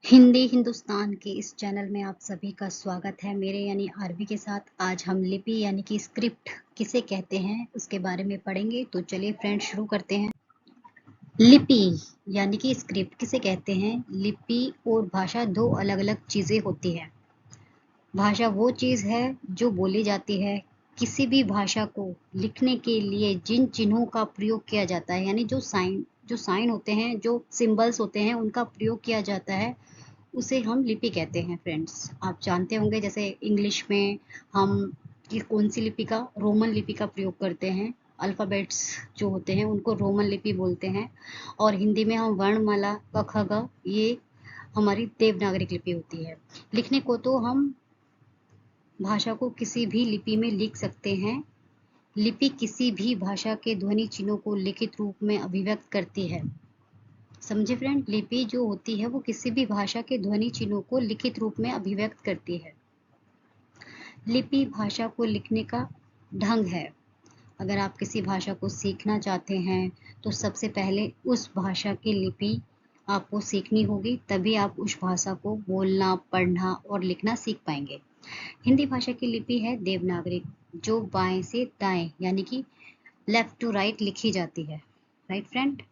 हिंदी हिंदुस्तान के इस चैनल में आप सभी का स्वागत है मेरे यानी आरबी के साथ। आज हम लिपि यानी कि स्क्रिप्ट किसे कहते हैं उसके बारे में पढ़ेंगे। तो चलिए फ्रेंड्स शुरू करते हैं। लिपि यानी कि स्क्रिप्ट किसे कहते हैं। लिपि और भाषा दो अलग अलग चीज़ें होती है। भाषा वो चीज़ है जो बोली जाती है। किसी भी भाषा को लिखने के लिए जिन चिन्हों का प्रयोग किया जाता है यानी जो साइन होते हैं, जो सिंबल्स होते हैं, उनका प्रयोग किया जाता है, उसे हम लिपि कहते हैं फ्रेंड्स। आप जानते होंगे जैसे इंग्लिश में हम कि कौन सी लिपि का रोमन लिपि का प्रयोग करते हैं। अल्फ़ाबेट्स जो होते हैं उनको रोमन लिपि बोलते हैं। और हिंदी में हम वर्णमाला क ख ग ये हमारी देवनागरिक लिपि होती है। लिखने को तो हम भाषा को किसी भी लिपि में लिख सकते हैं। लिपि किसी भी भाषा के ध्वनि चिन्हों को लिखित रूप में अभिव्यक्त करती है। समझे फ्रेंड, लिपि जो होती है वो किसी भी भाषा के ध्वनि चिन्हों को लिखित रूप में अभिव्यक्त करती है। लिपि भाषा को लिखने का ढंग है। अगर आप किसी भाषा को सीखना चाहते हैं तो सबसे पहले उस भाषा की लिपि आपको सीखनी होगी, तभी आप उस भाषा को बोलना, पढ़ना और लिखना सीख पाएंगे। हिंदी भाषा की लिपि है देवनागरिक, जो बाएं से दाएं यानी कि लेफ्ट टू राइट लिखी जाती है। राइट फ्रेंड,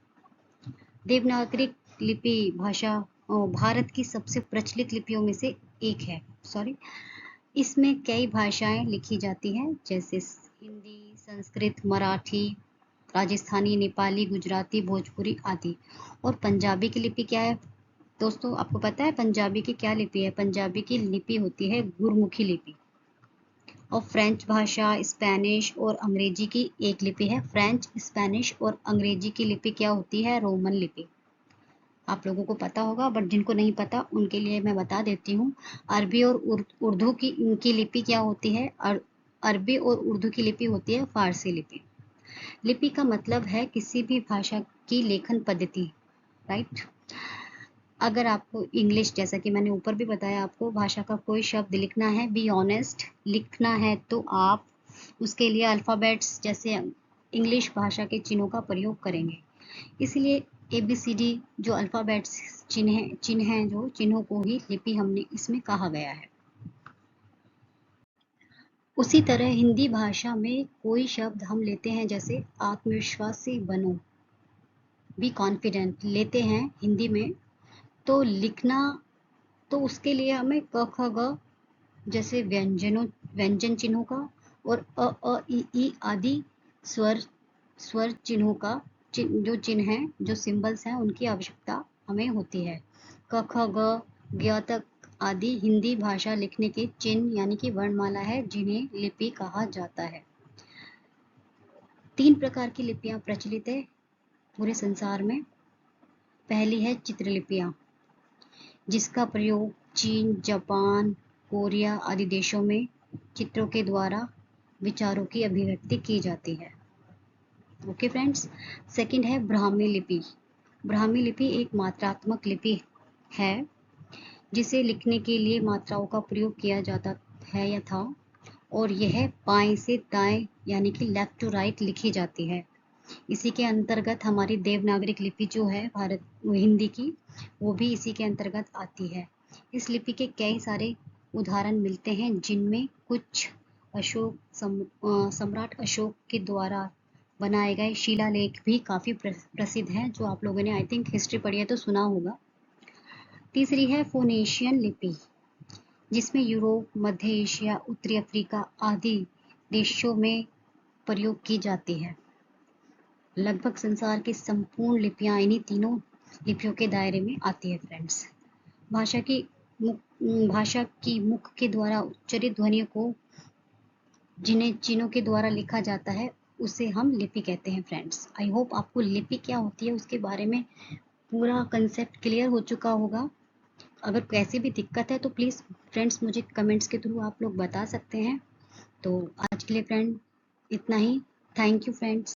देवनागरिक लिपि भाषा भारत की सबसे प्रचलित लिपियों में से एक है। इसमें कई भाषाएं लिखी जाती हैं जैसे हिंदी, संस्कृत, मराठी, राजस्थानी, नेपाली, गुजराती, भोजपुरी आदि। और पंजाबी की लिपि क्या है दोस्तों, आपको पता है पंजाबी की क्या लिपि है? पंजाबी की लिपि होती है गुरमुखी लिपि। और फ्रेंच भाषा, स्पेनिश और अंग्रेजी की एक लिपि है। फ्रेंच, स्पेनिश और अंग्रेजी की लिपि क्या होती है? रोमन लिपि। आप लोगों को पता होगा, बट जिनको नहीं पता उनके लिए मैं बता देती हूँ। अरबी और उर्दू की इनकी लिपि क्या होती है? अरबी और उर्दू की लिपि होती है फारसी लिपि। लिपि का मतलब है किसी भी भाषा की लेखन पद्धति। राइट, अगर आपको इंग्लिश, जैसा कि मैंने ऊपर भी बताया, आपको भाषा का कोई शब्द लिखना है, बी ऑनेस्ट लिखना है, तो आप उसके लिए अल्फ़ाबेट्स जैसे इंग्लिश भाषा के चिन्हों का प्रयोग करेंगे। इसलिए ABCD जो अल्फ़ाबेट्स चिन्ह हैं, जो चिन्हों को ही लिपि हमने इसमें कहा गया है। उसी तरह हिंदी भाषा में कोई शब्द हम लेते हैं जैसे आत्मविश्वासी बनो, बी कॉन्फिडेंट लेते हैं हिंदी में, तो लिखना, तो उसके लिए हमें क ख ग जैसे व्यंजन चिन्हों का और ई आदि स्वर चिन्हों का जो चिन्ह हैं, जो सिंबल्स हैं, उनकी आवश्यकता हमें होती है। क ख ग ज्ञ तक आदि हिंदी भाषा लिखने के चिन्ह यानी कि वर्णमाला है, जिन्हें लिपि कहा जाता है। 3 प्रकार की लिपियां प्रचलित है पूरे संसार में। पहली है चित्रलिपियां, जिसका प्रयोग चीन, जापान, कोरिया आदि देशों में चित्रों के द्वारा विचारों की अभिव्यक्ति की जाती है। Okay friends. सेकंड है ब्राह्मी लिपि। ब्राह्मी लिपि एक मात्रात्मक लिपि है, जिसे लिखने के लिए मात्राओं का प्रयोग किया जाता है या था, और यह बाएं से दाएं यानी कि लेफ्ट टू राइट लिखी जाती है। इसी के अंतर्गत हमारी देवनागरिक लिपि जो है हिंदी की, वो भी इसी के अंतर्गत आती है। इस लिपि के कई सारे उदाहरण मिलते हैं, जिनमें कुछ सम्राट अशोक के द्वारा बनाए गए शिलालेख भी काफ़ी प्रसिद्ध हैं, जो आप लोगों ने आई थिंक हिस्ट्री पढ़ी है तो सुना होगा। तीसरी है फोनेशियन लिपि, जिसमें यूरोप, मध्य एशिया, उत्तरी अफ्रीका आदि देशों में प्रयोग की जाती है। लगभग संसार की संपूर्ण लिपियां इन्हीं तीनों लिपियों के दायरे में आती है फ्रेंड्स। भाषा की मुख के द्वारा उच्चारित ध्वनियों को जिन्हें चिन्हों के द्वारा लिखा जाता है, उसे हम लिपि कहते हैं फ्रेंड्स। आई होप आपको लिपि क्या होती है उसके बारे में पूरा कंसेप्ट क्लियर हो चुका होगा। अगर कैसी भी दिक्कत है तो प्लीज़ फ्रेंड्स मुझे कमेंट्स के थ्रू आप लोग बता सकते हैं। तो आज के लिए फ्रेंड इतना ही। Thank you friends.